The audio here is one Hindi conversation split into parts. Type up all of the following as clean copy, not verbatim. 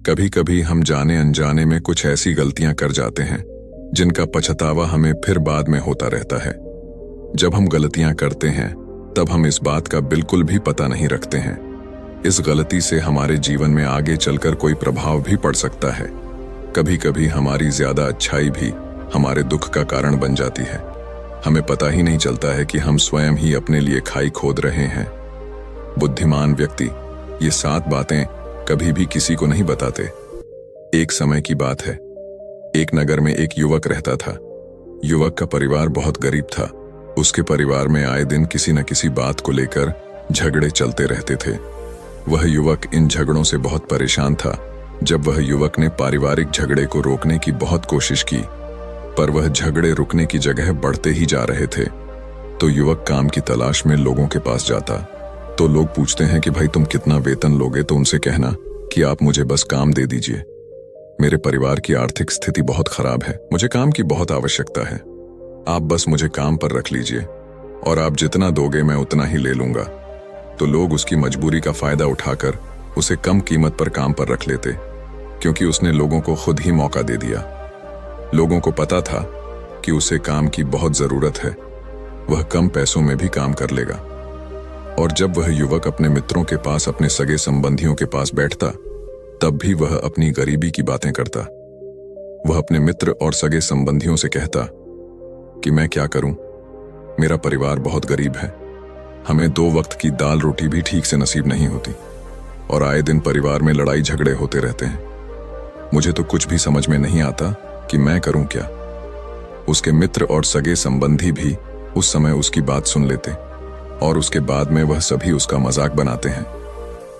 कभी कभी हम जाने अनजाने में कुछ ऐसी गलतियां कर जाते हैं जिनका पछतावा हमें फिर बाद में होता रहता है। जब हम गलतियां करते हैं तब हम इस बात का बिल्कुल भी पता नहीं रखते हैं। इस गलती से हमारे जीवन में आगे चलकर कोई प्रभाव भी पड़ सकता है। कभी कभी हमारी ज्यादा अच्छाई भी हमारे दुख का कारण बन जाती है। हमें पता ही नहीं चलता है कि हम स्वयं ही अपने लिए खाई खोद रहे हैं। बुद्धिमान व्यक्ति ये 7 बातें कभी भी किसी को नहीं बताते। एक समय की बात है। एक नगर में एक युवक रहता था। युवक का परिवार बहुत गरीब था। उसके परिवार में आए दिन किसी न किसी बात को लेकर झगड़े चलते रहते थे। वह युवक इन झगड़ों से बहुत परेशान था। जब वह युवक ने पारिवारिक झगड़े को रोकने की बहुत कोशिश की, पर वह झगड़े रुकने की जगह बढ़ते ही जा रहे थे, तो युवक काम की तलाश में लोगों के पास जाता। तो लोग पूछते हैं कि भाई तुम कितना वेतन लोगे, तो उनसे कहना कि आप मुझे बस काम दे दीजिए। मेरे परिवार की आर्थिक स्थिति बहुत खराब है, मुझे काम की बहुत आवश्यकता है। आप बस मुझे काम पर रख लीजिए और आप जितना दोगे मैं उतना ही ले लूंगा। तो लोग उसकी मजबूरी का फायदा उठाकर उसे कम कीमत पर काम पर रख लेते, क्योंकि उसने लोगों को खुद ही मौका दे दिया। लोगों को पता था कि उसे काम की बहुत जरूरत है, वह कम पैसों में भी काम कर लेगा। और जब वह युवक अपने मित्रों के पास, अपने सगे संबंधियों के पास बैठता, तब भी वह अपनी गरीबी की बातें करता। वह अपने मित्र और सगे संबंधियों से कहता कि मैं क्या करूं, मेरा परिवार बहुत गरीब है, हमें 2 वक्त की दाल रोटी भी ठीक से नसीब नहीं होती और आए दिन परिवार में लड़ाई झगड़े होते रहते हैं। मुझे तो कुछ भी समझ में नहीं आता कि मैं करूं क्या। उसके मित्र और सगे संबंधी भी उस समय उसकी बात सुन लेते और उसके बाद में वह सभी उसका मजाक बनाते हैं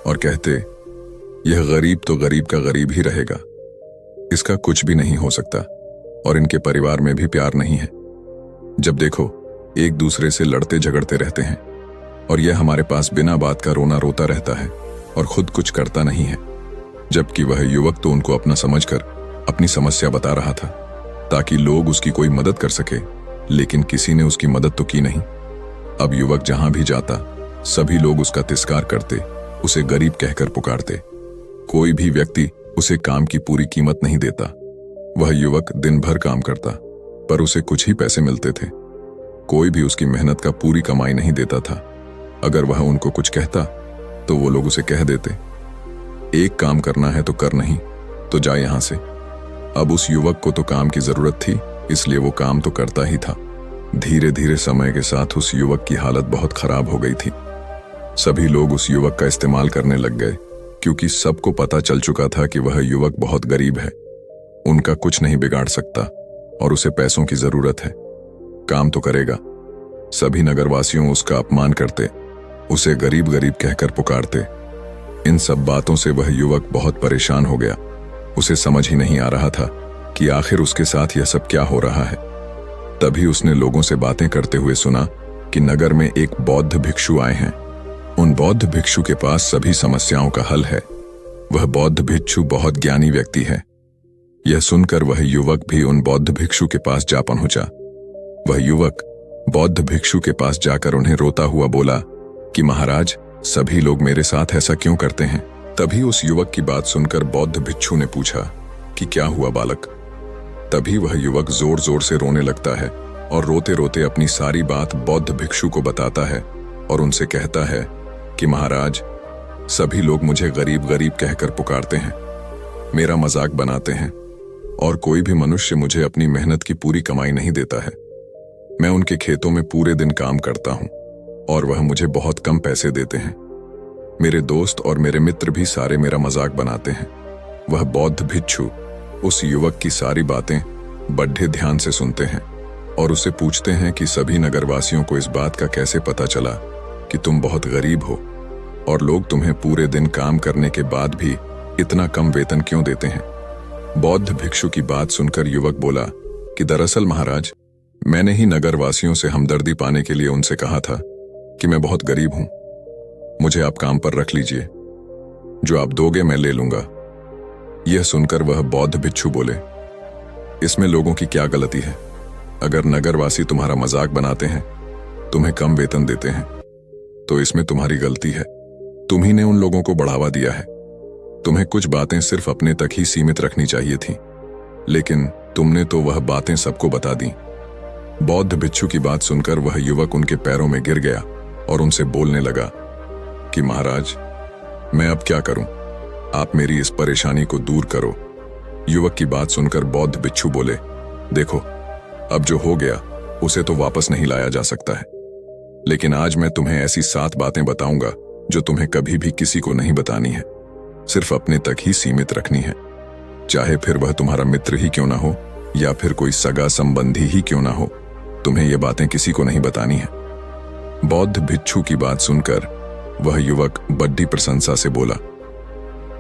और कहते, यह गरीब तो गरीब का गरीब ही रहेगा, इसका कुछ भी नहीं हो सकता और इनके परिवार में भी प्यार नहीं है। जब देखो एक दूसरे से लड़ते झगड़ते रहते हैं और यह हमारे पास बिना बात का रोना रोता रहता है और खुद कुछ करता नहीं है। जबकि वह युवक तो उनको अपना समझकर अपनी समस्या बता रहा था ताकि लोग उसकी कोई मदद कर सके, लेकिन किसी ने उसकी मदद तो की नहीं। अब युवक जहां भी जाता सभी लोग उसका तिरस्कार करते, उसे गरीब कहकर पुकारते। कोई भी व्यक्ति उसे काम की पूरी कीमत नहीं देता। वह युवक दिन भर काम करता पर उसे कुछ ही पैसे मिलते थे। कोई भी उसकी मेहनत का पूरी कमाई नहीं देता था। अगर वह उनको कुछ कहता तो वो लोग उसे कह देते, एक काम करना है तो कर, नहीं तो जा यहां से। अब उस युवक को तो काम की जरूरत थी, इसलिए वो काम तो करता ही था। धीरे धीरे समय के साथ उस युवक की हालत बहुत खराब हो गई थी। सभी लोग उस युवक का इस्तेमाल करने लग गए, क्योंकि सबको पता चल चुका था कि वह युवक बहुत गरीब है, उनका कुछ नहीं बिगाड़ सकता और उसे पैसों की जरूरत है। काम तो करेगा। सभी नगरवासियों उसका अपमान करते, उसे गरीब गरीब कहकर पुकारते। इन सब बातों से वह युवक बहुत परेशान हो गया। उसे समझ ही नहीं आ रहा था कि आखिर उसके साथ यह सब क्या हो रहा है। तभी उसने लोगों से बातें करते हुए सुना कि नगर में एक बौद्ध भिक्षु आए हैं। उन बौद्ध भिक्षु के पास सभी समस्याओं का हल है। वह बौद्ध भिक्षु बहुत ज्ञानी व्यक्ति है। यह सुनकर वह युवक भी उन बौद्ध भिक्षु के पास जा पहुंचा। वह युवक बौद्ध भिक्षु के पास जाकर उन्हें रोता हुआ बोला कि महाराज, सभी लोग मेरे साथ ऐसा क्यों करते हैं। तभी उस युवक की बात सुनकर बौद्ध भिक्षु ने पूछा कि क्या हुआ बालक। तभी वह युवक जोर जोर से रोने लगता है और रोते रोते अपनी सारी बात बौद्ध भिक्षु को बताता है और उनसे कहता है कि महाराज, सभी लोग मुझे गरीब गरीब कहकर पुकारते हैं, मेरा मजाक बनाते हैं और कोई भी मनुष्य मुझे अपनी मेहनत की पूरी कमाई नहीं देता है। मैं उनके खेतों में पूरे दिन काम करता हूं और वह मुझे बहुत कम पैसे देते हैं। मेरे दोस्त और मेरे मित्र भी सारे मेरा मजाक बनाते हैं। वह बौद्ध भिक्षु उस युवक की सारी बातें बड़े ध्यान से सुनते हैं और उसे पूछते हैं कि सभी नगरवासियों को इस बात का कैसे पता चला कि तुम बहुत गरीब हो और लोग तुम्हें पूरे दिन काम करने के बाद भी इतना कम वेतन क्यों देते हैं। बौद्ध भिक्षु की बात सुनकर युवक बोला कि दरअसल महाराज, मैंने ही नगरवासियों से हमदर्दी पाने के लिए उनसे कहा था कि मैं बहुत गरीब हूं, मुझे आप काम पर रख लीजिए, जो आप दोगे मैं ले लूंगा। यह सुनकर वह बौद्ध भिक्षु बोले, इसमें लोगों की क्या गलती है। अगर नगरवासी तुम्हारा मजाक बनाते हैं, तुम्हें कम वेतन देते हैं, तो इसमें तुम्हारी गलती है। तुम ही ने उन लोगों को बढ़ावा दिया है। तुम्हें कुछ बातें सिर्फ अपने तक ही सीमित रखनी चाहिए थी, लेकिन तुमने तो वह बातें सबको बता दी। बौद्ध भिक्षु की बात सुनकर वह युवक उनके पैरों में गिर गया और उनसे बोलने लगा कि महाराज, मैं अब क्या करूं? आप मेरी इस परेशानी को दूर करो। युवक की बात सुनकर बौद्ध भिक्षु बोले, देखो, अब जो हो गया उसे तो वापस नहीं लाया जा सकता है, लेकिन आज मैं तुम्हें ऐसी 7 बातें बताऊंगा जो तुम्हें कभी भी किसी को नहीं बतानी है, सिर्फ अपने तक ही सीमित रखनी है। चाहे फिर वह तुम्हारा मित्र ही क्यों ना हो या फिर कोई सगा संबंधी ही क्यों ना हो, तुम्हें ये बातें किसी को नहीं बतानी है। बौद्ध भिक्षु की बात सुनकर वह युवक बड़ी प्रशंसा से बोला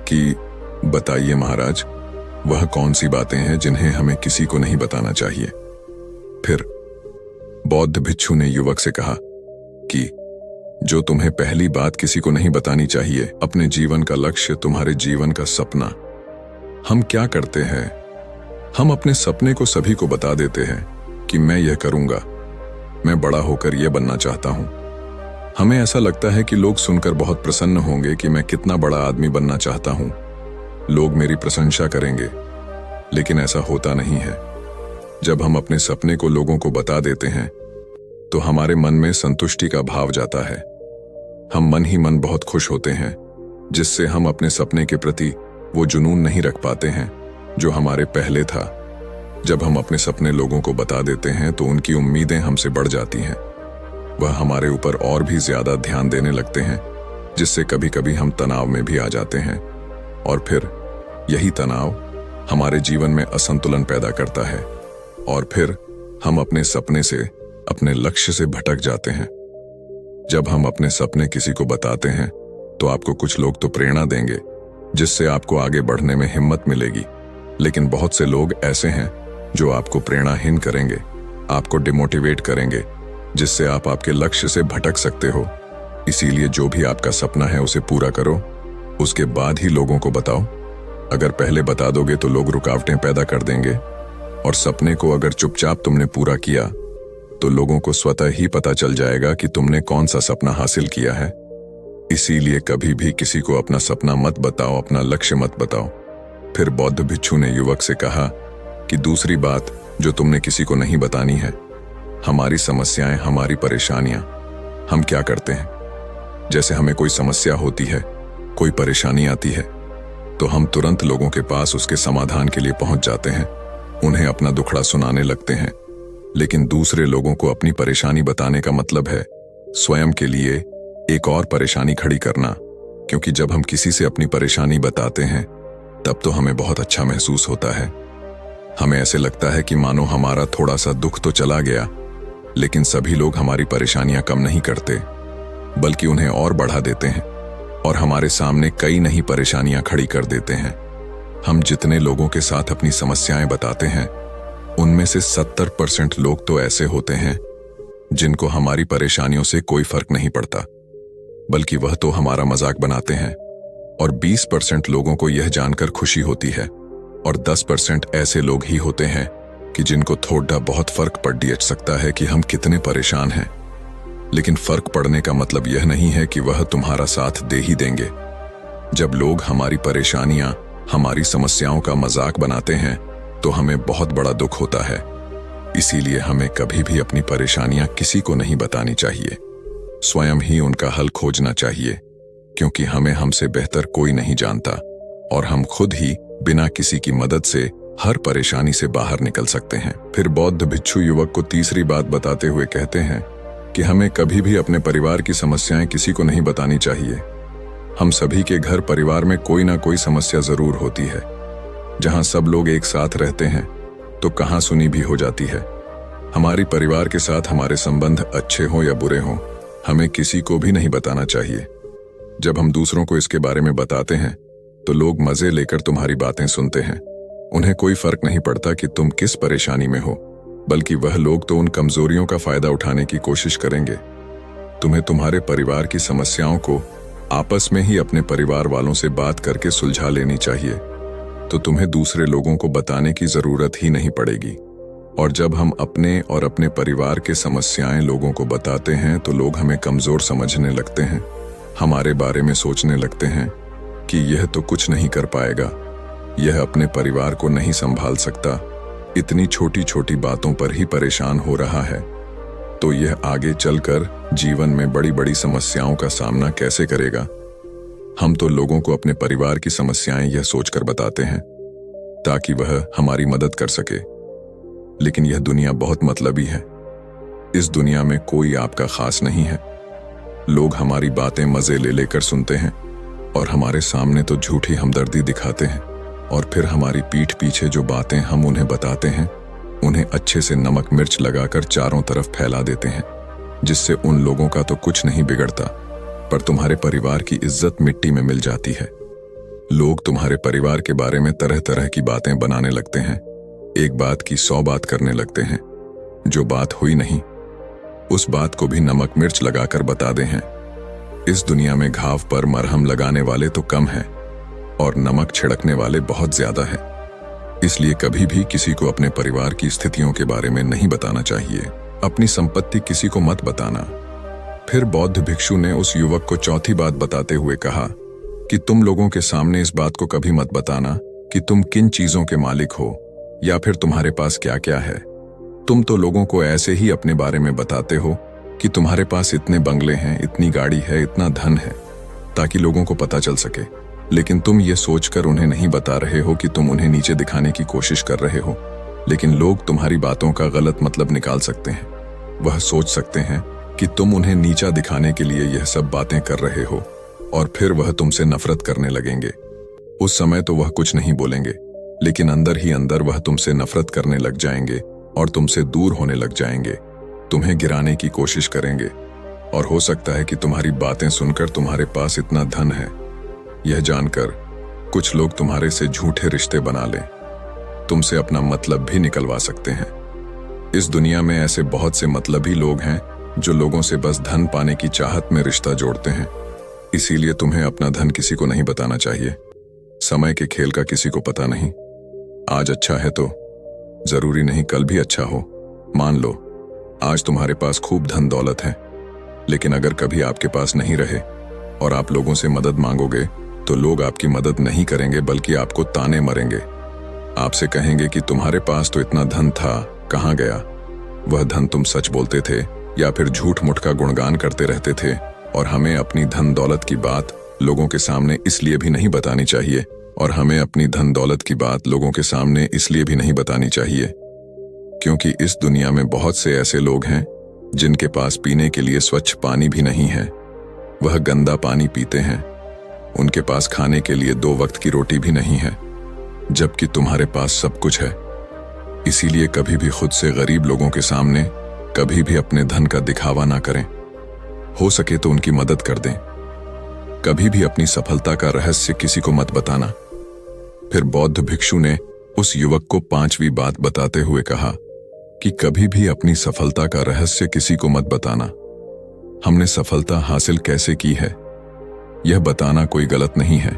कि बताइए महाराज, वह कौन सी बातें हैं जिन्हें हमें किसी को नहीं बताना चाहिए? फिर बौद्ध भिक्षु ने युवक से कहा कि जो तुम्हें पहली बात किसी को नहीं बतानी चाहिए, अपने जीवन का लक्ष्य, तुम्हारे जीवन का सपना। हम क्या करते हैं, हम अपने सपने को सभी को बता देते हैं कि मैं यह करूंगा, मैं बड़ा होकर यह बनना चाहता हूं। हमें ऐसा लगता है कि लोग सुनकर बहुत प्रसन्न होंगे कि मैं कितना बड़ा आदमी बनना चाहता हूं, लोग मेरी प्रशंसा करेंगे, लेकिन ऐसा होता नहीं है। जब हम अपने सपने को लोगों को बता देते हैं तो हमारे मन में संतुष्टि का भाव जाता है। हम मन ही मन बहुत खुश होते हैं, जिससे हम अपने सपने के प्रति वो जुनून नहीं रख पाते हैं जो हमारे पहले था। जब हम अपने सपने लोगों को बता देते हैं तो उनकी उम्मीदें हमसे बढ़ जाती हैं। वह हमारे ऊपर और भी ज्यादा ध्यान देने लगते हैं, जिससे कभी कभी हम तनाव में भी आ जाते हैं, और फिर यही तनाव हमारे जीवन में असंतुलन पैदा करता है, और फिर हम अपने सपने से, अपने लक्ष्य से भटक जाते हैं। जब हम अपने सपने किसी को बताते हैं तो आपको कुछ लोग तो प्रेरणा देंगे, जिससे आपको आगे बढ़ने में हिम्मत मिलेगी, लेकिन बहुत से लोग ऐसे हैं जो आपको प्रेरणाहीन करेंगे, आपको डिमोटिवेट करेंगे, जिससे आप आपके लक्ष्य से भटक सकते हो। इसीलिए जो भी आपका सपना है उसे पूरा करो, उसके बाद ही लोगों को बताओ। अगर पहले बता दोगे तो लोग रुकावटें पैदा कर देंगे, और सपने को अगर चुपचाप तुमने पूरा किया तो लोगों को स्वतः ही पता चल जाएगा कि तुमने कौन सा सपना हासिल किया है। इसीलिए कभी भी किसी को अपना सपना मत बताओ, अपना लक्ष्य मत बताओ। फिर बौद्ध भिक्षु ने युवक से कहा कि दूसरी बात जो तुमने किसी को नहीं बतानी है, हमारी समस्याएं, हमारी परेशानियां। हम क्या करते हैं, जैसे हमें कोई समस्या होती है, कोई परेशानी आती है, तो हम तुरंत लोगों के पास उसके समाधान के लिए पहुंच जाते हैं, उन्हें अपना दुखड़ा सुनाने लगते हैं। लेकिन दूसरे लोगों को अपनी परेशानी बताने का मतलब है स्वयं के लिए एक और परेशानी खड़ी करना, क्योंकि जब हम किसी से अपनी परेशानी बताते हैं तब तो हमें बहुत अच्छा महसूस होता है। हमें ऐसे लगता है कि मानो हमारा थोड़ा सा दुख तो चला गया, लेकिन सभी लोग हमारी परेशानियां कम नहीं करते, बल्कि उन्हें और बढ़ा देते हैं और हमारे सामने कई नई परेशानियां खड़ी कर देते हैं। हम जितने लोगों के साथ अपनी समस्याएं बताते हैं, उनमें से 70% लोग तो ऐसे होते हैं जिनको हमारी परेशानियों से कोई फर्क नहीं पड़ता, बल्कि वह तो हमारा मजाक बनाते हैं, और 20% लोगों को यह जानकर खुशी होती है, और 10% ऐसे लोग ही होते हैं कि जिनको थोड़ा बहुत फर्क पड़ सकता है कि हम कितने परेशान हैं। लेकिन फर्क पड़ने का मतलब यह नहीं है कि वह तुम्हारा साथ दे ही देंगे। जब लोग हमारी परेशानियां, हमारी समस्याओं का मजाक बनाते हैं तो हमें बहुत बड़ा दुख होता है। इसीलिए हमें कभी भी अपनी परेशानियां किसी को नहीं बतानी चाहिए, स्वयं ही उनका हल खोजना चाहिए, क्योंकि हमें हमसे बेहतर कोई नहीं जानता, और हम खुद ही बिना किसी की मदद से हर परेशानी से बाहर निकल सकते हैं। फिर बौद्ध भिक्षु युवक को तीसरी बात बताते हुए कहते हैं कि हमें कभी भी अपने परिवार की समस्याएं किसी को नहीं बतानी चाहिए। हम सभी के घर परिवार में कोई ना कोई समस्या जरूर होती है। जहां सब लोग एक साथ रहते हैं तो कहां सुनी भी हो जाती है। हमारी परिवार के साथ हमारे संबंध अच्छे हों या बुरे हों, हमें किसी को भी नहीं बताना चाहिए। जब हम दूसरों को इसके बारे में बताते हैं तो लोग मजे लेकर तुम्हारी बातें सुनते हैं। उन्हें कोई फर्क नहीं पड़ता कि तुम किस परेशानी में हो, बल्कि वह लोग तो उन कमजोरियों का फायदा उठाने की कोशिश करेंगे। तुम्हें तुम्हारे परिवार की समस्याओं को आपस में ही अपने परिवार वालों से बात करके सुलझा लेनी चाहिए, तो तुम्हें दूसरे लोगों को बताने की जरूरत ही नहीं पड़ेगी। और जब हम अपने और अपने परिवार के समस्याएं लोगों को बताते हैं तो लोग हमें कमजोर समझने लगते हैं, हमारे बारे में सोचने लगते हैं कि यह तो कुछ नहीं कर पाएगा, यह अपने परिवार को नहीं संभाल सकता, इतनी छोटी छोटी बातों पर ही परेशान हो रहा है, तो यह आगे चलकर जीवन में बड़ी बड़ी समस्याओं का सामना कैसे करेगा। हम तो लोगों को अपने परिवार की समस्याएं यह सोचकर बताते हैं ताकि वह हमारी मदद कर सके, लेकिन यह दुनिया बहुत मतलबी है। इस दुनिया में कोई आपका खास नहीं है। लोग हमारी बातें मजे ले लेकर सुनते हैं और हमारे सामने तो झूठी हमदर्दी दिखाते हैं, और फिर हमारी पीठ पीछे जो बातें हम उन्हें बताते हैं उन्हें अच्छे से नमक मिर्च लगाकर चारों तरफ फैला देते हैं, जिससे उन लोगों का तो कुछ नहीं बिगड़ता, पर तुम्हारे परिवार की इज्जत मिट्टी में मिल जाती है। लोग तुम्हारे परिवार के बारे में तरह तरह की बातें बनाने लगते हैं, एक बात की 100 बात करने लगते हैं। जो बात हुई नहीं उस बात को भी नमक मिर्च लगाकर बता दे हैं। इस दुनिया में घाव पर मरहम लगाने वाले तो कम हैं और नमक छिड़कने वाले बहुत ज्यादा हैं। इसलिए कभी भी किसी को अपने परिवार की स्थितियों के बारे में नहीं बताना चाहिए। अपनी संपत्ति किसी को मत बताना। फिर बौद्ध भिक्षु ने उस युवक को चौथी बात बताते हुए कहा कि तुम लोगों के सामने इस बात को कभी मत बताना कि तुम किन चीजों के मालिक हो या फिर तुम्हारे पास क्या क्या है। तुम तो लोगों को ऐसे ही अपने बारे में बताते हो कि तुम्हारे पास इतने बंगले हैं, इतनी गाड़ी है, इतना धन है, ताकि लोगों को पता चल सके। लेकिन तुम ये सोचकर उन्हें नहीं बता रहे हो कि तुम उन्हें नीचे दिखाने की कोशिश कर रहे हो। लेकिन लोग तुम्हारी बातों का गलत मतलब निकाल सकते हैं। वह सोच सकते हैं कि तुम उन्हें नीचा दिखाने के लिए यह सब बातें कर रहे हो, और फिर वह तुमसे नफरत करने लगेंगे। उस समय तो वह कुछ नहीं बोलेंगे, लेकिन अंदर ही अंदर वह तुमसे नफरत करने लग जाएंगे और तुमसे दूर होने लग जाएंगे, तुम्हें गिराने की कोशिश करेंगे। और हो सकता है कि तुम्हारी बातें सुनकर तुम्हारे पास इतना धन है, यह जानकर कुछ लोग तुम्हारे से झूठे रिश्ते बना लें, तुमसे अपना मतलब भी निकलवा सकते हैं। इस दुनिया में ऐसे बहुत से मतलबी लोग हैं जो लोगों से बस धन पाने की चाहत में रिश्ता जोड़ते हैं। इसीलिए तुम्हें अपना धन किसी को नहीं बताना चाहिए। समय के खेल का किसी को पता नहीं। आज अच्छा है तो जरूरी नहीं कल भी अच्छा हो। मान लो आज तुम्हारे पास खूब धन दौलत है, लेकिन अगर कभी आपके पास नहीं रहे और आप लोगों से मदद मांगोगे तो लोग आपकी मदद नहीं करेंगे, बल्कि आपको ताने मरेंगे। आपसे कहेंगे कि तुम्हारे पास तो इतना धन था, कहाँ गया? वह धन तुम सच बोलते थे या फिर झूठ मूठ का गुणगान करते रहते थे। और हमें अपनी धन दौलत की बात लोगों के सामने इसलिए भी नहीं बतानी चाहिए, और हमें अपनी धन दौलत की बात लोगों के सामने इसलिए भी नहीं बतानी चाहिए क्योंकि इस दुनिया में बहुत से ऐसे लोग हैं जिनके पास पीने के लिए स्वच्छ पानी भी नहीं है। वह गंदा पानी पीते हैं। उनके पास खाने के लिए 2 वक्त की रोटी भी नहीं है, जबकि तुम्हारे पास सब कुछ है। इसीलिए कभी भी खुद से गरीब लोगों के सामने कभी भी अपने धन का दिखावा ना करें। हो सके तो उनकी मदद कर दें। कभी भी अपनी सफलता का रहस्य किसी को मत बताना। फिर बौद्ध भिक्षु ने उस युवक को 5वीं बात बताते हुए कहा कि कभी भी अपनी सफलता का रहस्य किसी को मत बताना। हमने सफलता हासिल कैसे की है यह बताना कोई गलत नहीं है।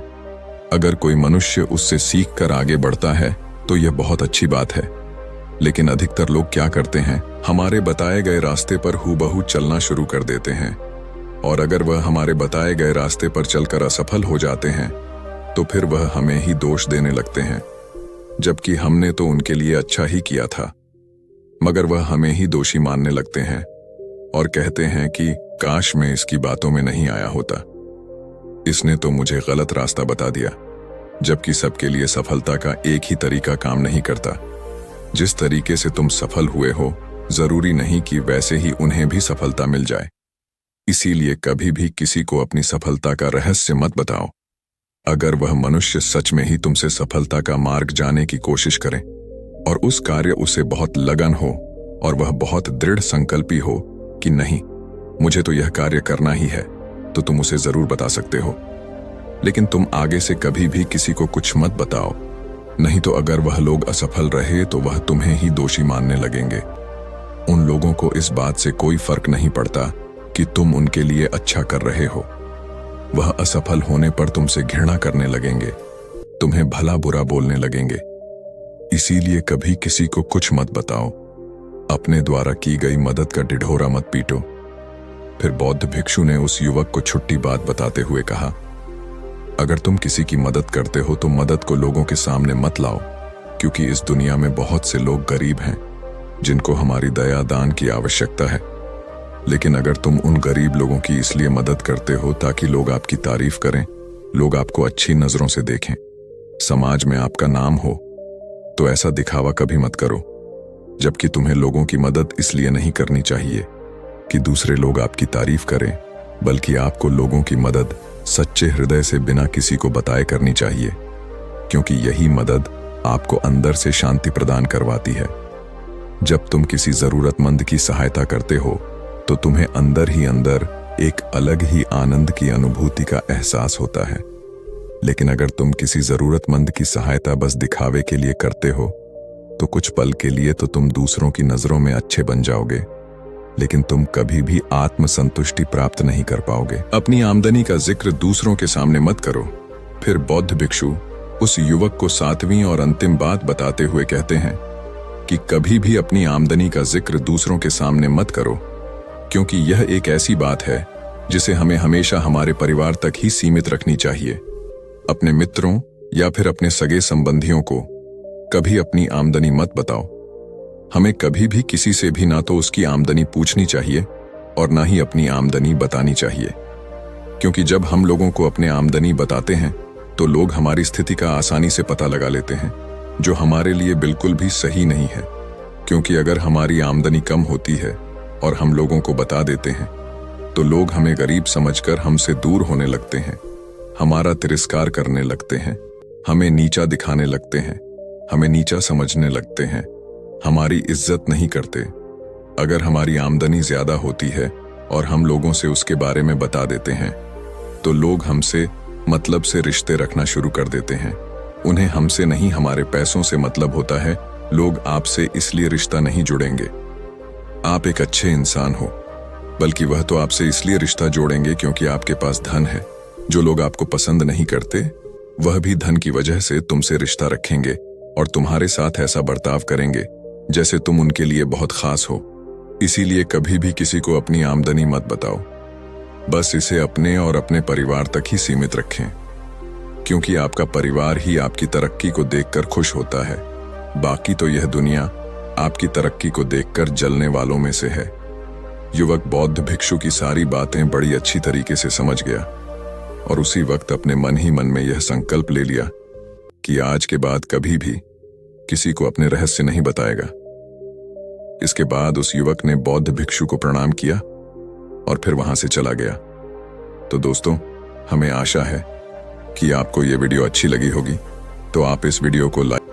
अगर कोई मनुष्य उससे सीख कर आगे बढ़ता है तो यह बहुत अच्छी बात है। लेकिन अधिकतर लोग क्या करते हैं, हमारे बताए गए रास्ते पर हूबहू चलना शुरू कर देते हैं, और अगर वह हमारे बताए गए रास्ते पर चलकर असफल हो जाते हैं तो फिर वह हमें ही दोष देने लगते हैं, जबकि हमने तो उनके लिए अच्छा ही किया था। मगर वह हमें ही दोषी मानने लगते हैं और कहते हैं कि काश मैं इसकी बातों में नहीं आया होता, इसने तो मुझे गलत रास्ता बता दिया। जबकि सबके लिए सफलता का एक ही तरीका काम नहीं करता। जिस तरीके से तुम सफल हुए हो जरूरी नहीं कि वैसे ही उन्हें भी सफलता मिल जाए। इसीलिए कभी भी किसी को अपनी सफलता का रहस्य मत बताओ। अगर वह मनुष्य सच में ही तुमसे सफलता का मार्ग जाने की कोशिश करे और उस कार्य उसे बहुत लगन हो और वह बहुत दृढ़ संकल्पी हो कि नहीं मुझे तो यह कार्य करना ही है, तो तुम उसे जरूर बता सकते हो। लेकिन तुम आगे से कभी भी किसी को कुछ मत बताओ, नहीं तो अगर वह लोग असफल रहे तो वह तुम्हें ही दोषी मानने लगेंगे। उन लोगों को इस बात से कोई फर्क नहीं पड़ता कि तुम उनके लिए अच्छा कर रहे हो। वह असफल होने पर तुमसे घृणा करने लगेंगे, तुम्हें भला बुरा बोलने लगेंगे। इसीलिए कभी किसी को कुछ मत बताओ। अपने द्वारा की गई मदद का ढिढोरा मत पीटो। फिर बौद्ध भिक्षु ने उस युवक को छुट्टी बात बताते हुए कहा अगर तुम किसी की मदद करते हो तो मदद को लोगों के सामने मत लाओ, क्योंकि इस दुनिया में बहुत से लोग गरीब हैं जिनको हमारी दया दान की आवश्यकता है। लेकिन अगर तुम उन गरीब लोगों की इसलिए मदद करते हो ताकि लोग आपकी तारीफ करें, लोग आपको अच्छी नजरों से देखें, समाज में आपका नाम हो, तो ऐसा दिखावा कभी मत करो। जबकि तुम्हें लोगों की मदद इसलिए नहीं करनी चाहिए कि दूसरे लोग आपकी तारीफ करें, बल्कि आपको लोगों की मदद सच्चे हृदय से बिना किसी को बताए करनी चाहिए, क्योंकि यही मदद आपको अंदर से शांति प्रदान करवाती है। जब तुम किसी जरूरतमंद की सहायता करते हो तो तुम्हें अंदर ही अंदर एक अलग ही आनंद की अनुभूति का एहसास होता है। लेकिन अगर तुम किसी जरूरतमंद की सहायता बस दिखावे के लिए करते हो तो कुछ पल के लिए तो तुम दूसरों की नजरों में अच्छे बन जाओगे, लेकिन तुम कभी भी आत्मसंतुष्टि प्राप्त नहीं कर पाओगे। अपनी आमदनी का जिक्र दूसरों के सामने मत करो। फिर बौद्ध भिक्षु उस युवक को 7वीं और अंतिम बात बताते हुए कहते हैं कि कभी भी अपनी आमदनी का जिक्र दूसरों के सामने मत करो, क्योंकि यह एक ऐसी बात है जिसे हमें हमेशा हमारे परिवार तक ही सीमित रखनी चाहिए। अपने मित्रों या फिर अपने सगे संबंधियों को कभी अपनी आमदनी मत बताओ। हमें कभी भी किसी से भी ना तो उसकी आमदनी पूछनी चाहिए और ना ही अपनी आमदनी बतानी चाहिए, क्योंकि जब हम लोगों को अपने आमदनी बताते हैं तो लोग हमारी स्थिति का आसानी से पता लगा लेते हैं, जो हमारे लिए बिल्कुल भी सही नहीं है। क्योंकि अगर हमारी आमदनी कम होती है और हम लोगों को बता देते हैं तो लोग हमें गरीब समझकर हमसे दूर होने लगते हैं, हमारा तिरस्कार करने लगते हैं, हमें नीचा दिखाने लगते हैं, हमें नीचा समझने लगते हैं, हमारी इज्जत नहीं करते। अगर हमारी आमदनी ज्यादा होती है और हम लोगों से उसके बारे में बता देते हैं तो लोग हमसे मतलब से रिश्ते रखना शुरू कर देते हैं। उन्हें हमसे नहीं हमारे पैसों से मतलब होता है। लोग आपसे इसलिए रिश्ता नहीं जुड़ेंगे आप एक अच्छे इंसान हो, बल्कि वह तो आपसे इसलिए रिश्ता जोड़ेंगे क्योंकि आपके पास धन है। जो लोग आपको पसंद नहीं करते वह भी धन की वजह से तुमसे रिश्ता रखेंगे और तुम्हारे साथ ऐसा बर्ताव करेंगे जैसे तुम उनके लिए बहुत खास हो। इसीलिए कभी भी किसी को अपनी आमदनी मत बताओ, बस इसे अपने और अपने परिवार तक ही सीमित रखें, क्योंकि आपका परिवार ही आपकी तरक्की को देखकर खुश होता है। बाकी तो यह दुनिया आपकी तरक्की को देखकर जलने वालों में से है। युवक बौद्ध भिक्षु की सारी बातें बड़ी अच्छी तरीके से समझ गया और उसी वक्त अपने मन ही मन में यह संकल्प ले लिया कि आज के बाद कभी भी किसी को अपने रहस्य नहीं बताएगा। इसके बाद उस युवक ने बौद्ध भिक्षु को प्रणाम किया और फिर वहां से चला गया। तो दोस्तों, हमें आशा है कि आपको यह वीडियो अच्छी लगी होगी, तो आप इस वीडियो को लाइक